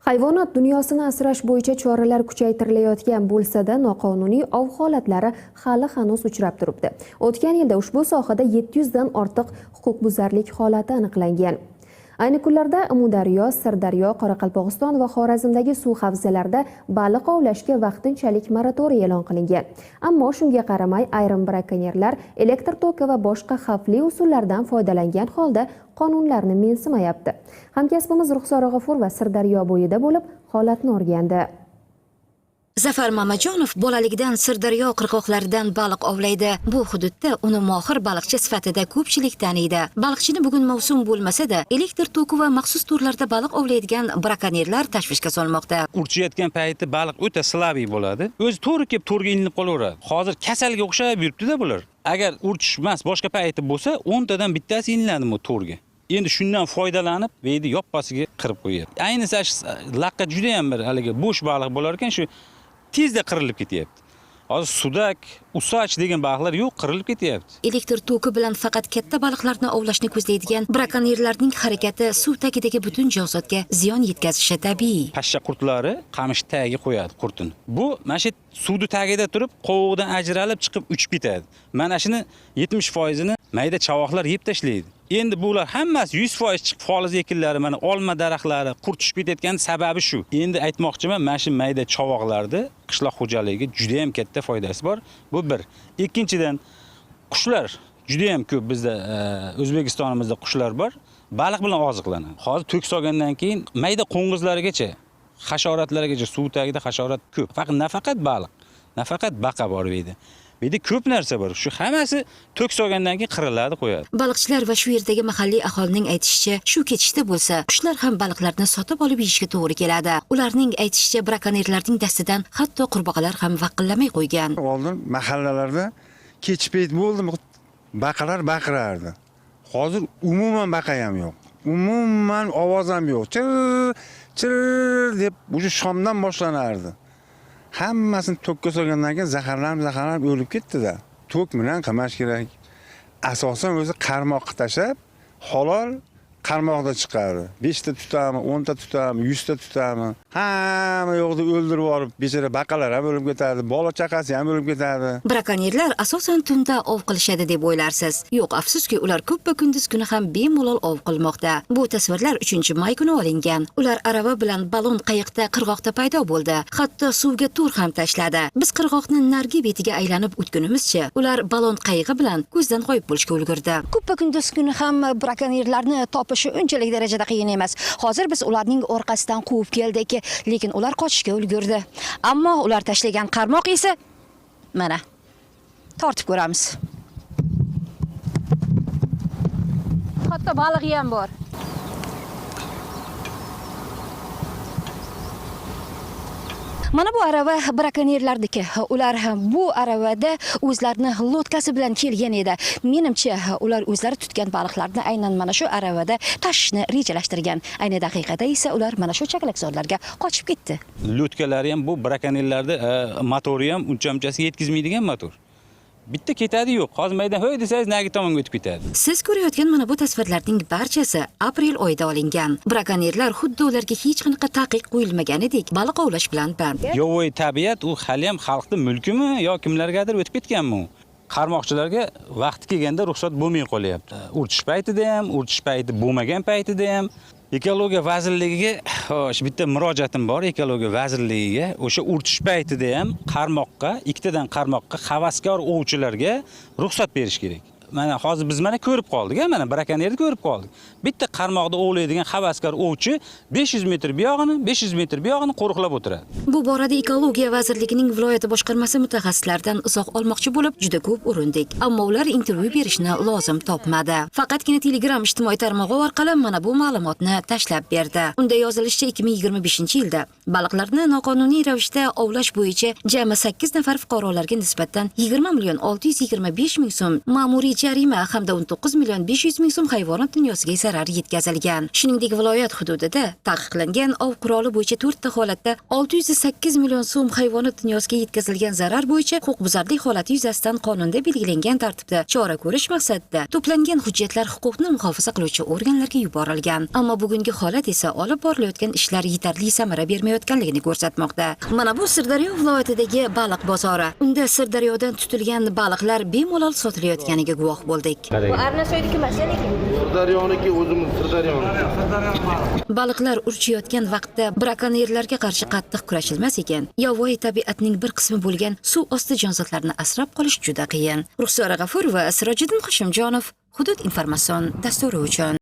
Hayvonot dunyosini asrash bo'yicha choralar kuchaytirilayotgan bo'lsa-da, noqonuniy ov holatlari hanuz uchrab turibdi. O'tgan yilda ushbu sohada 700 dan ortiq huquqbuzarlik holati aniqlangan. Ayni kunlarda Amudaryo, Sirdaryo, Qoraqalpog'iston va Xorazmdagi suv havzalarida baliq ovlashga vaqtinchalik moratoriy e'lon qilingan. Ammo shunga qaramay ayrim brakonyerlar elektr toki va boshqa xavfli usullardan foydalangan holda qonunlarni mensimayapti. Hamkasbimiz Ruxsora G'ofurova Sirdaryo bo'yida bo'lib, holatni o'rgandi. Zafar Mamajonov bolaligidan Sirdaryo qirg'oqlaridan baliq ovlaydi. Bu hududda uni mohir baliqchi sifatida ko'pchilik taniydi. Baliqchini bugun mavsum bo'lmasa-da, elektr toki va maxsus turlarda baliq ovlaydigan brakonyerlar tashvishga solmoqda. Urchayotgan payti baliq o'ta slabiy bo'ladi. O'zi to'g'ri kelib to'rga ilinib qolaveradi. Hozir kasalga o'xshab yuribdi-da bular. Agar urchishmas boshqa payti bo'lsa, 10 tadan bittasi ilinadi bu to'rga. Endi shundan foydalanib, veydi yoppasiga qirib qo'yadi. Ayniqsa laqqa juda ham bir haligi bo'sh baliq bo'lar ekan, shu tezda qirilib ketyapti. Hozir sudak, usach degan baliqlar yo'q, qirilib ketyapti. Elektr toki bilan faqat katta baliqlarni ovlashni ko'zlaydigan brakonyerlarning harakati suv tagidagi butun jonzotga ziyon yetkazishi tabiiy. Pashsha qurtlari qamish tagiga qo'yadi qurtini. Bu mana shu suvni tagida turib, qovoqdan ajralib chiqib uchib ketadi. Mana shuni 70% ni mayda chavoqlar yeb tashlaydi. Endi bular hammasi 100% chiqib foliz ekinlari, mana olma daraxtlari qurt tushib ketayotgan sababi shu. Endi aytmoqchiman, mana shu mayda chavoqlarda qishloq xo'jaligiga juda ham katta foydasi bor. Bu bir. Ikkinchidan, qushlar juda ham ko'p bizda O'zbekistonimizda qushlar bor. Baliq bilan oziqlanadi. Hozir to'k solgandan keyin mayda qo'ng'izlarigacha, hasharotlargacha suv tagida hasharot ko'p. Nafaqat baliq, nafaqat baqa bor edi. Beda ko'p narsa bor. Shu hammasi to'k solgandan keyin qiriladi, qo'yadi. Baliqchilar va shu yerdagi mahalliy aholining aytishicha, shu ketishda bo'lsa, qushlar ham baliqlarni sotib olib yeyishga to'g'ri keladi. Ularning aytishicha, brakonyerlarning dastidan hatto qurbaqalar ham vaqillamay qo'ygan. Oldin mahallalarda kech payt bo'ldi, baqalar baqirardi. Hozir umuman baqa ham yo'q. Umuman ovoz ham yo'q. Chir deb o'sha shomdan boshlanardi. Hammasini to'kka solgandan keyin zaharlanib o'lib ketdi-da. To'k bilan qamash kerak. Asosan o'zi qarmoqqa tashab, halol qarmoqda chiqardi. 5 ta tutami, 10 ta tutami, 100 ta tutami. Hamma yo'qni o'ldirib olib, bechara baqalar ham o'lib ketadi, bola chaqasi ham o'lib ketadi. Brakonyerlar asosan tunda ov qilishadi deb o'ylarsiz. Yo'q, afsuski, ular ko'p kunduz kuni ham bemalol ov qilmoqda. Bu tasvirlar 3-may kuni olingan. Ular arava bilan balon qayiqda qirg'oqda paydo bo'ldi. Hatto suvga tur ham tashladi. Biz qirg'oqni nargi betiga aylanib o'tgunimizcha, ular balon qayig'i bilan ko'zdan g'oyib bo'lishga ulgurdi. Ko'p kunduz kuni ham brakonyerlarni topishi unchalik darajada qiyin emas. Hozir biz ularning orqasidan quvib keldik, lekin ular qochishga ulgurdi. Ammo ular tashlagan qarmoq esa mana tortib ko'ramiz. Hatto balig'i ham bor. Mana bu arava brakonyerlardiki. Ular bu aravada o'zlarini lotkasi bilan kelgan edi. Menimcha, ular o'zlari tutgan baliqlarni aynan mana shu aravada tashishni rejalashtirgan. Ayni daqiqada esa ular mana shu chakalakzorlarga qochib ketdi. Lotkalari ham bu brakonyerlarda motori ham uncha-munchasi yetkazmaydigan motor. Bitta ketadi yo'q. Hozir maydan hoy desangiz nagi tomonga o'tib ketadi. Siz ko'rayotgan mana bu tasvirlarning barchasi aprel oyida olingan. Brakonyerlar xuddi ularga hech qanaqa taqiq qo'yilmaganidek baliq ovlash bilan band. Yovvoyi tabiat u hali ham xalqning mulkimi yo kimlargadir o'tib ketganmi? Qarmoqchilarga vaqti kelganda ruxsat bo'lmay qolyapti. Urchish paytida ham, urchish payti bo'lmagan paytida ham Ekologiya vazirligiga bitta murojaatim bor ekologiya vazirligiga. O'sha urchish paytida ham qarmoqqa, ikkitadan qarmoqqa havaskor ovchilarga ruxsat berish kerak. Mana hozir biz mana ko'rib qoldik, mana brakonyerni ko'rib qoldik. Bitta qarmoqda ovlaydigan havaskor ovchi 500 metr bu yog'ini, 500 metr bu yog'ini qo'riqlab o'tiradi. Bu borada ekologiya vazirligining viloyat boshqarmasi mutaxassislaridan izoh olmoqchi bo'lib, juda ko'p urindik. Ammo ular intervyu berishni lozim topmadi. Faqatgina Telegram ijtimoiy tarmog'i orqali mana bu ma'lumotni tashlab berdi. Unda yozilishicha 2025-yilda baliqlarni noqonuniy ravishda ovlash bo'yicha jami 8 nafar fuqarolarga nisbatan 20 million 625 ming so'm ma'muriy jarima hamda 19 million 500 ming so'm hayvonot dunyosiga zarar yetkazilgan. Shuningdek, viloyat hududida taqiqlangan ov quroli bo'yicha 4 ta holatda 608 million so'm hayvonot dunyosiga yetkazilgan zarar bo'yicha huquqbuzarlik holati yuzasidan qonunda belgilangan tartibda chora ko'rish maqsadida to'plangan hujjatlar huquqni muhofaza qiluvchi organlarga yuborilgan. Ammo bugungi holat esa olib borilayotgan ishlar yetarli samara bermayotganligini ko'rsatmoqda. Mana bu Sirdaryo viloyatidagi baliq bozori. Unda Sirdaryodan tutilgan baliqlar bemalol sotilayotganiga guvoh bo'ldik. Bu Arnasoydagi masalaki. Sirdaryoniki o'zimiz Sirdaryoniki. Baliqlar urchiyotgan vaqtda brakonyerlarga qarshi qattiq kurashilmas ekan. Yovvoyi tabiatning bir qismi bo'lgan suv osti jonzotlarini asrab qolish juda qiyin. Ruxsora G'afurova, Sirojiddin Hoshimjonov, Hudud informatsion dasturi uchun.